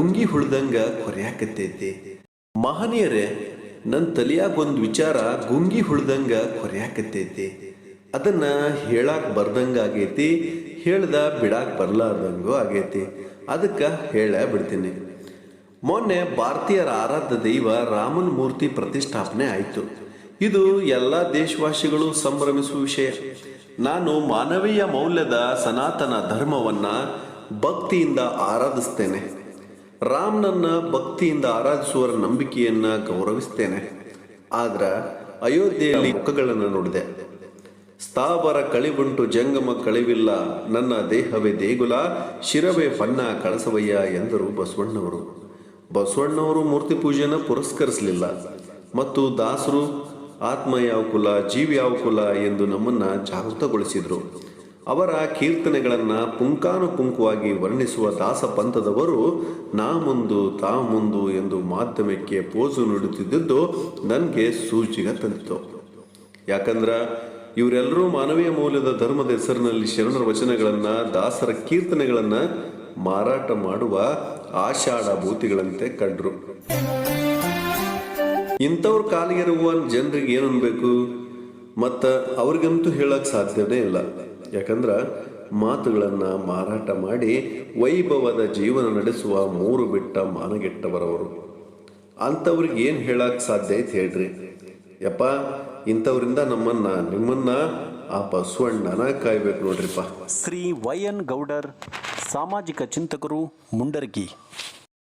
ಗುಂಗಿ ಹುಳ್ದಂಗ ಕೊರ್ಯಾಕತ್ತೈತಿ. ಮಹನೀಯರೇ, ನನ್ನ ತಲಿಯಾಗ ಒಂದು ವಿಚಾರ ಗುಂಗಿ ಹುಳ್ದಂಗ ಕೊರ್ಯಾಕತ್ತೈತಿ. ಅದನ್ನ ಹೇಳಾಕ್ ಬರ್ದಂಗ ಆಗೈತಿ, ಹೇಳ್ದ ಬಿಡಾಕ್ ಬರ್ಲಾರ್ದಂಗೂ ಆಗೈತಿ. ಅದಕ್ಕೆ ಹೇಳ ಬಿಡ್ತೀನಿ. ಮೊನ್ನೆ ಭಾರತೀಯರ ಆರಾಧ್ಯ ದೈವ ರಾಮನ ಮೂರ್ತಿ ಪ್ರತಿಷ್ಠಾಪನೆ ಆಯಿತು. ಇದು ಎಲ್ಲ ದೇಶವಾಸಿಗಳು ಸಂಭ್ರಮಿಸುವ ವಿಷಯ. ನಾನು ಮಾನವೀಯ ಮೌಲ್ಯದ ಸನಾತನ ಧರ್ಮವನ್ನ ಭಕ್ತಿಯಿಂದ ಆರಾಧಿಸ್ತೇನೆ. ರಾಮನನ್ನ ಭಕ್ತಿಯಿಂದ ಆರಾಧಿಸುವರ ನಂಬಿಕೆಯನ್ನ ಗೌರವಿಸ್ತೇನೆ. ಆದ್ರ ಅಯೋಧ್ಯೆಯಲ್ಲಿ ಮುಖಗಳನ್ನು ನೋಡಿದೆ. ಸ್ಥಾವರ ಕಳಿವುಂಟು ಜಂಗಮ ಕಳಿವಿಲ್ಲ, ನನ್ನ ದೇಹವೇ ದೇಗುಲ, ಶಿರವೇ ಪನ್ನ ಕಳಸವಯ್ಯ ಎಂದರು ಬಸವಣ್ಣವರು. ಬಸವಣ್ಣವರು ಮೂರ್ತಿ ಪೂಜೆನ ಪುರಸ್ಕರಿಸಲಿಲ್ಲ ಮತ್ತು ದಾಸರು ಆತ್ಮ ಯಾವ ಕುಲ, ಜೀವ ಯಾವ ಕುಲ ಎಂದು ನಮ್ಮನ್ನ ಜಾಗೃತಗೊಳಿಸಿದ್ರು. ಅವರ ಕೀರ್ತನೆಗಳನ್ನು ಪುಂಖಾನುಪುಂಖವಾಗಿ ವರ್ಣಿಸುವ ದಾಸ ಪಂಥದವರು ನಾ ಮುಂದು ತಾ ಮುಂದು ಎಂದು ಮಾಧ್ಯಮಕ್ಕೆ ಪೋಸು ನೀಡುತ್ತಿದ್ದದ್ದು ನನಗೆ ಸೂಚಿಗೆ ತಂದಿತು. ಯಾಕಂದ್ರೆ ಇವರೆಲ್ಲರೂ ಮಾನವೀಯ ಮೌಲ್ಯದ ಧರ್ಮದ ಹೆಸರಿನಲ್ಲಿ ಶರಣರ ವಚನಗಳನ್ನು, ದಾಸರ ಕೀರ್ತನೆಗಳನ್ನು ಮಾರಾಟ ಮಾಡುವ ಆಷಾಢ ಭೂತಿಗಳಂತೆ ಕಂಡ್ರು. ಇಂಥವ್ರ ಕಾಲಿಗೆರುವ ಜನರಿಗೆ ಏನು ಅನ್ಬೇಕು? ಮತ್ತು ಅವ್ರಿಗಂತೂ ಹೇಳಕ್ ಸಾಧ್ಯವೇ ಇಲ್ಲ. ಯಾಕಂದ್ರೆ ಮಾತುಗಳನ್ನು ಮಾರಾಟ ಮಾಡಿ ವೈಭವದ ಜೀವನ ನಡೆಸುವ ಮೂರು ಬಿಟ್ಟ ಮಾನಗೆಟ್ಟವರವರು. ಅಂಥವ್ರಿಗೆ ಏನು ಹೇಳಕ್ ಸಾಧ್ಯ ಐತೆ ಹೇಳ್ರಿ? ಯಪ್ಪ, ಇಂಥವ್ರಿಂದ ನಿಮ್ಮನ್ನ ಆ ಬಸವಣ್ಣನ ಕಾಯ್ಬೇಕು ನೋಡ್ರಿಪ್ಪ. ಶ್ರೀ ವೈ ಎನ್ ಗೌಡರ್, ಸಾಮಾಜಿಕ ಚಿಂತಕರು, ಮುಂಡರಗಿ.